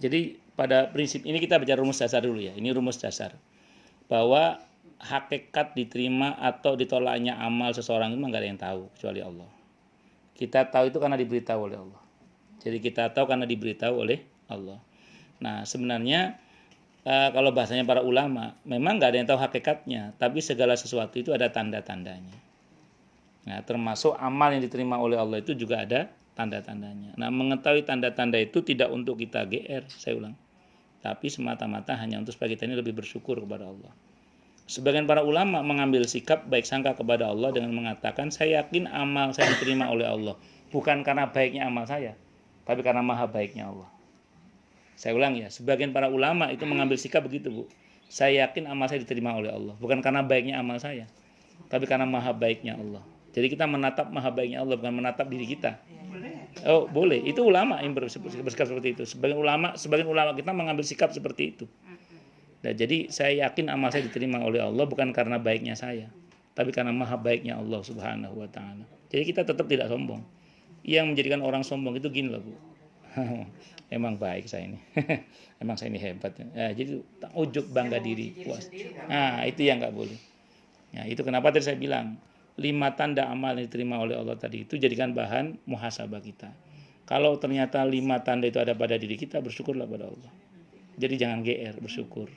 Jadi pada prinsip ini kita bicara rumus dasar dulu ya. Ini rumus dasar bahwa hakikat diterima atau ditolaknya amal seseorang itu nggak ada yang tahu kecuali Allah. Kita tahu itu karena diberitahu oleh Allah. Jadi kita tahu karena diberitahu oleh Allah. Nah sebenarnya kalau bahasanya para ulama, memang nggak ada yang tahu hakikatnya, tapi segala sesuatu itu ada tanda-tandanya. Nah termasuk amal yang diterima oleh Allah itu juga ada tanda-tandanya. Nah mengetahui tanda-tanda itu tidak untuk kita GR, saya ulang, tapi semata-mata hanya untuk supaya kita ini lebih bersyukur kepada Allah. Sebagian para ulama mengambil sikap baik sangka kepada Allah dengan mengatakan saya yakin amal saya diterima oleh Allah bukan karena baiknya amal saya, tapi karena maha baiknya Allah. Saya ulang ya, sebagian para ulama itu mengambil sikap begitu Bu. Saya yakin amal saya diterima oleh Allah bukan karena baiknya amal saya, tapi karena maha baiknya Allah. Jadi kita menatap maha baiknya Allah bukan menatap diri kita. Oh boleh, itu ulama yang bersikap seperti itu. Sebagian ulama kita mengambil sikap seperti itu. Nah, jadi saya yakin amal saya diterima oleh Allah bukan karena baiknya saya, tapi karena maha baiknya Allah Subhanahu wa taala. Jadi kita tetap tidak sombong. Yang menjadikan orang sombong itu gini loh Bu. Emang baik saya ini. Emang saya ini hebat. Nah, jadi ujub bangga diri, puas. Nah, itu yang enggak boleh. Nah, itu kenapa tadi saya bilang 5 tanda amal yang diterima oleh Allah tadi itu jadikan bahan muhasabah kita. Kalau ternyata 5 tanda itu ada pada diri kita, bersyukurlah pada Allah. Jadi jangan GR, bersyukur.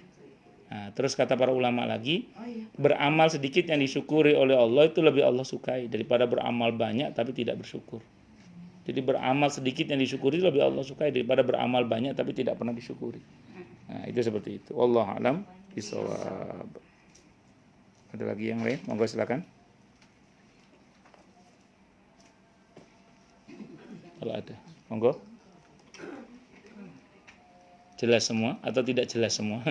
Nah, terus kata para ulama lagi, beramal sedikit yang disyukuri oleh Allah itu lebih Allah sukai daripada beramal banyak tapi tidak bersyukur. Jadi beramal sedikit yang disyukuri lebih Allah sukai daripada beramal banyak tapi tidak pernah disyukuri. Nah, itu seperti itu. Wallahu a'lam bishawab. Ada lagi yang lain? Monggo silakan. Kalau ada, monggo. Jelas semua atau tidak jelas semua?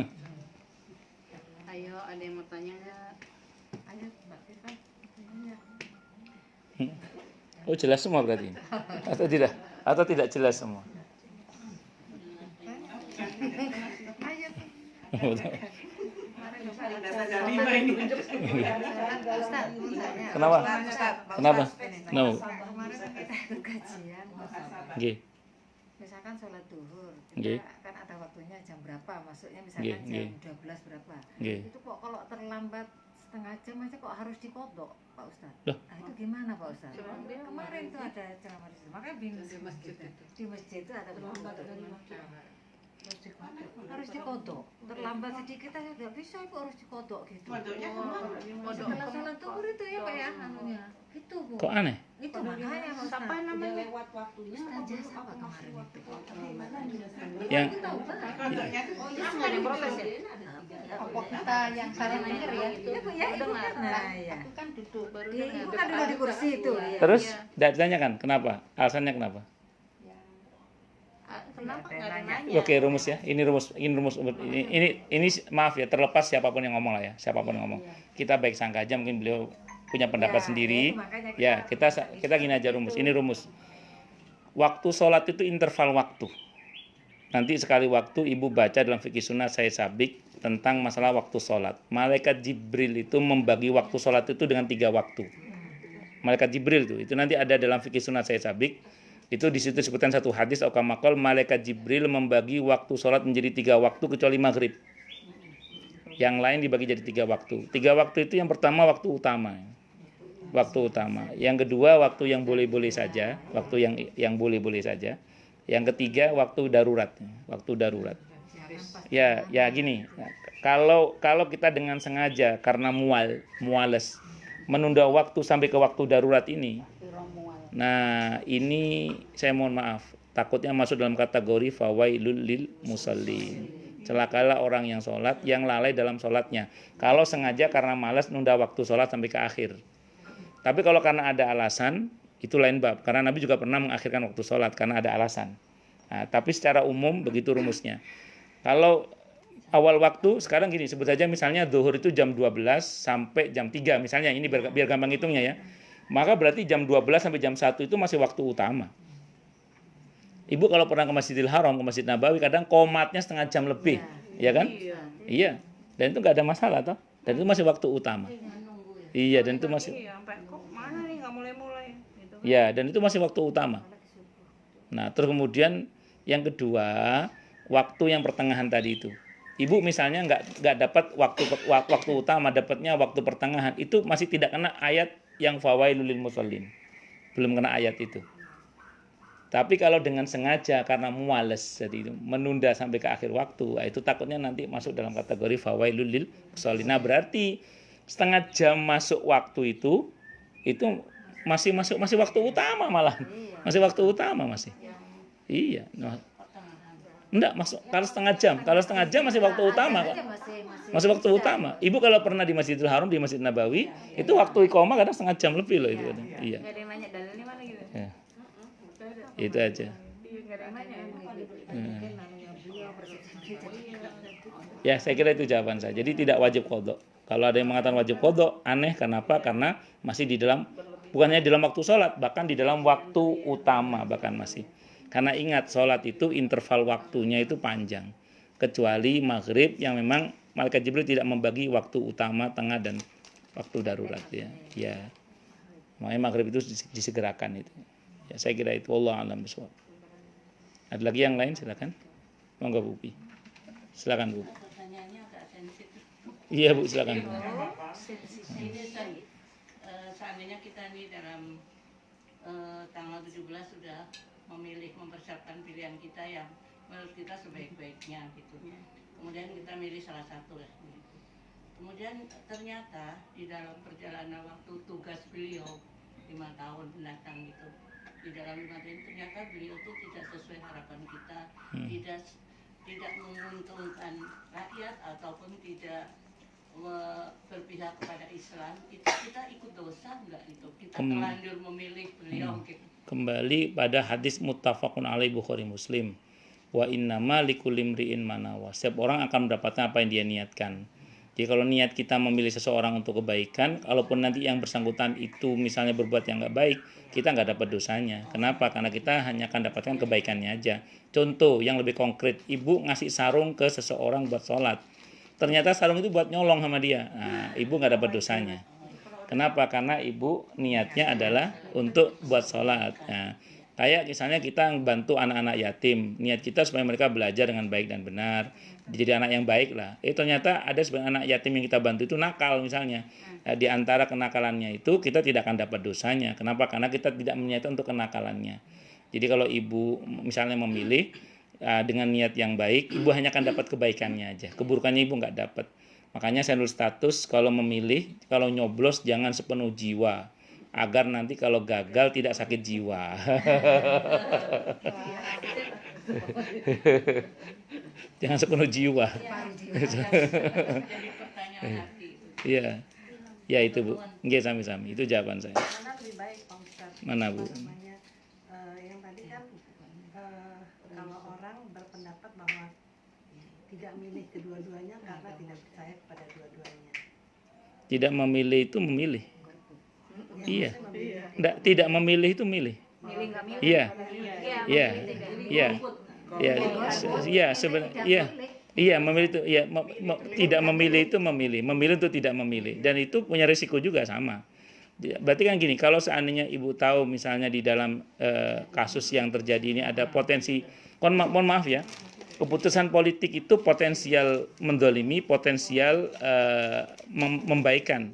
Ayo, ada yang mau tanya nggak? Ayo, Mbak Tifa. Oh jelas semua berarti? Atau tidak? Atau tidak jelas semua? Kenapa? Kenapa? No. Kemarin kita ikut kajian. Nggih. Misalkan sholat duhur, Nggih. kita kan ada waktunya jam berapa, maksudnya Nggih, misalkan nggih. jam 12 berapa. Nggih. Itu kok kalau terlambat setengah jam aja kok harus dikodok, Pak Ustadz. Loh? Nah itu gimana Pak Ustadz? Kemarin tuh ada ceramah di situ, makanya bingung di masjid. Di masjid itu ada harus dikodok. Terlambat sedikit aja nggak bisa, itu harus dikodok gitu. Kodoknya kemana? Setelah sholat duhur itu ya Pak ya, anunya. Itu Bu. Kok aneh? Itu makanya Pak Ustadz. Apa namanya? Lewat waktunya. Ustazah siapa kemarin itu? Yang Kodoknya itu Oh iya, nggak ada yang protes ya? Apa kita yang salah denger ya? Iya Bu ya, dengar. Nah ya. Aku kan duduk baru Dia ibu kan duduk di kursi itu. Ya. terus tidak ditanyakan kenapa? Alasannya kenapa? kenapa nggak ada nanya? Oke, rumus ya. Ini rumus ini maaf ya, terlepas siapapun yang ngomong lah ya, siapapun yang ngomong. Kita baik sangka aja, mungkin beliau punya pendapat Ya, sendiri. itu makanya Ya, kita gini aja rumus. Ini rumus. Waktu sholat itu interval waktu. Nanti sekali waktu ibu baca dalam fikih sunnah saya sabik tentang masalah waktu sholat. Malaikat Jibril itu membagi waktu sholat itu dengan 3 waktu. Malaikat Jibril itu nanti ada dalam fikih sunnah saya sabik. Itu di situ disebutkan satu hadis aukamakol, malaikat Jibril membagi waktu sholat menjadi 3 waktu kecuali maghrib. Yang lain dibagi jadi 3 waktu. 3 waktu itu yang pertama waktu utama. Waktu utama. Yang kedua waktu yang boleh-boleh saja, waktu yang boleh-boleh saja. Yang ketiga waktu darurat. Waktu darurat. Ya gini. Kalau kita dengan sengaja karena muales menunda waktu sampai ke waktu darurat ini. Nah, ini saya mohon maaf, takutnya masuk dalam kategori fawailul lil musallin. Celakalah orang yang sholat, yang lalai dalam sholatnya. Kalau sengaja karena malas nunda waktu sholat sampai ke akhir. Tapi kalau karena ada alasan, itu lain bab. Karena Nabi juga pernah mengakhirkan waktu sholat karena ada alasan. Nah, tapi secara umum begitu rumusnya. Kalau awal waktu, sekarang gini, sebut saja misalnya zuhur itu jam 12 sampai jam 3 misalnya, ini biar gampang hitungnya ya. Maka berarti jam 12 sampai jam 1 itu masih waktu utama. Ibu kalau pernah ke Masjidil Haram, ke Masjid Nabawi, kadang komatnya setengah jam lebih, ya kan? Iya. Dan itu nggak ada masalah toh. Dan itu masih waktu utama. Iya, dan itu masih. sampai kok mana nih nggak mulai-mulai gitu. Ya, dan itu masih waktu utama. Nah, terus kemudian Yang kedua, waktu yang pertengahan tadi itu. Ibu misalnya nggak dapat waktu utama, dapatnya waktu pertengahan, itu masih tidak kena ayat yang fawailul lil musallin. Belum kena ayat itu. Tapi kalau dengan sengaja karena muales, jadi itu menunda sampai ke akhir waktu, itu takutnya nanti masuk dalam kategori fawailul lil musallin. Nah, berarti setengah jam masuk waktu itu masih waktu utama malah. Masih waktu utama masih. Iya, nah, enggak masuk kalau setengah jam masih waktu utama kok. Masih waktu utama. Ibu kalau pernah di Masjidil Haram, di Masjid Nabawi, itu waktu iqamah kadang setengah jam lebih loh itu. Iya. Enggak ada yang nanya dalilnya mana gitu. Ya. Itu aja. Enggak ada yang nanya. Ya, saya kira itu jawaban saya. Jadi tidak wajib qadha. Kalau ada yang mengatakan wajib qadha, aneh. Kenapa? Karena masih di dalam, bukannya di dalam waktu sholat, bahkan di dalam waktu utama bahkan masih. Karena ingat, sholat itu interval waktunya itu panjang. Kecuali maghrib yang memang malaikat Jibril tidak membagi waktu utama, tengah, dan waktu darurat. Ya. Makanya maghrib itu disegerakan itu. Ya, saya kira itu. Wallahu a'lam bishawab. Ada lagi yang lain? Silakan. Monggo Bu Pi. Silakan Bu. Pertanyaannya agak sensitif. Iya Bu, silakan Bu. Ini seandainya kita nih dalam tanggal 17 sudah mempersiapkan pilihan kita yang menurut kita sebaik-baiknya gitu. Kemudian kita milih salah satu lah. Gitu. Kemudian ternyata di dalam perjalanan waktu tugas beliau 5 tahun mendatang gitu, di dalam 5 tahun ternyata beliau itu tidak sesuai harapan kita, tidak menguntungkan rakyat ataupun tidak berpihak kepada Islam, itu kita ikut dosa enggak itu? Kita terlanjur memilih beliau gitu. Kembali pada hadis muttafaqun alaih Bukhari Muslim. Wa innama likulli imri'in ma nawa. Setiap orang akan mendapatkan apa yang dia niatkan. Jadi kalau niat kita memilih seseorang untuk kebaikan, kalaupun nanti yang bersangkutan itu misalnya berbuat yang nggak baik, kita nggak dapat dosanya. Kenapa? Karena kita hanya akan dapatkan kebaikannya aja. Contoh yang lebih konkret, ibu ngasih sarung ke seseorang buat sholat. Ternyata sarung itu buat nyolong sama dia. Nah, ibu nggak dapat dosanya. Kenapa? Karena ibu niatnya adalah untuk buat sholat. Nah, kayak misalnya kita bantu anak-anak yatim, niat kita supaya mereka belajar dengan baik dan benar, jadi anak yang baik lah. Ternyata ada sebagian anak yatim yang kita bantu itu nakal misalnya. Nah, di antara kenakalannya itu kita tidak akan dapat dosanya. Kenapa? Karena kita tidak meniatkan untuk kenakalannya. Jadi kalau ibu misalnya memilih dengan niat yang baik, ibu hanya akan dapat kebaikannya aja. Keburukannya ibu nggak dapat. Makanya saya nulis status kalau memilih, kalau nyoblos jangan sepenuh jiwa. Agar nanti kalau gagal tidak sakit jiwa. Jangan sepenuh jiwa. Jadi pertanyaan hati. Iya. Ya itu Bu. Nggih sami-sami. Itu jawaban saya. Mana lebih baik Pak Ustadz? Mana Bu? Namanya, yang tadi kan kalau orang berpendapat bahwa tidak milih kedua-duanya karena tidak percaya kepada dua-duanya. Tidak memilih itu memilih. Ya, Iya. Nggak, tidak memilih itu milih. Milih nggak milih. Iya. Iya. Iya. Iya. Iya, sebenarnya iya. Iya, memilih itu iya, tidak memilih itu memilih. Memilih itu tidak memilih, dan itu punya risiko juga sama. Berarti kan gini, kalau seandainya ibu tahu misalnya di dalam kasus yang terjadi ini ada potensi, mohon maaf ya, keputusan politik itu potensial mendolimi, potensial membaikan.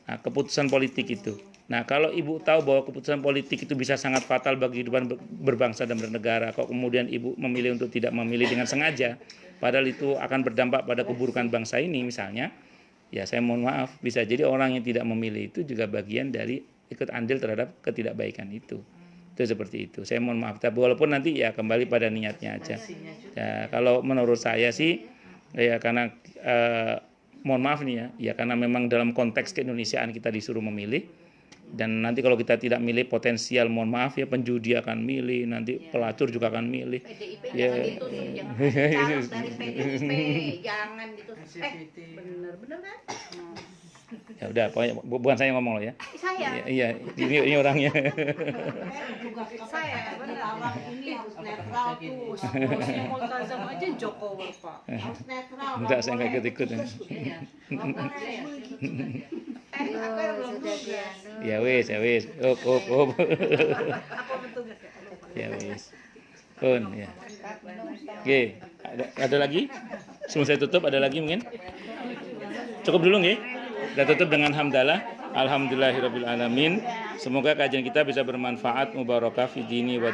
Nah, keputusan politik itu. Nah, kalau ibu tahu bahwa keputusan politik itu bisa sangat fatal bagi kehidupan berbangsa dan bernegara, kok kemudian ibu memilih untuk tidak memilih dengan sengaja, padahal itu akan berdampak pada keburukan bangsa ini misalnya, ya saya mohon maaf, bisa jadi orang yang tidak memilih itu juga bagian dari ikut andil terhadap ketidakbaikan itu. Itu seperti itu. Saya mohon maaf, tapi walaupun nanti ya kembali pada niatnya aja. Ya, kalau menurut saya sih, ya karena mohon maaf nih ya karena memang dalam konteks keindonesiaan kita disuruh memilih. Dan nanti kalau kita tidak milih potensial, mohon maaf ya, penjudi akan milih, nanti pelacur juga akan milih. PDIP Ya. jangan gitu, jangan calon dari PDIP, jangan gitu. Bener kan? Ya udah, pokoknya bukan saya yang ngomong loh ya. Saya. Iya, ini orangnya. Saya bener. Ini harus netral tuh. Bosnya Multazam aja Jokowi Pak. Harus netral. Enggak, saya nggak ikut-ikut. Iya. Aku yang belum juga. Ya wis. Up. Ya wis. Pun ya. Oke, ada lagi? Sebelum saya tutup ada lagi mungkin? Cukup dulu nggih? Kita tutup dengan hamdalah. Alhamdulillahirabbil alamin. Semoga kajian kita bisa bermanfaat, mubarakah fi dini wa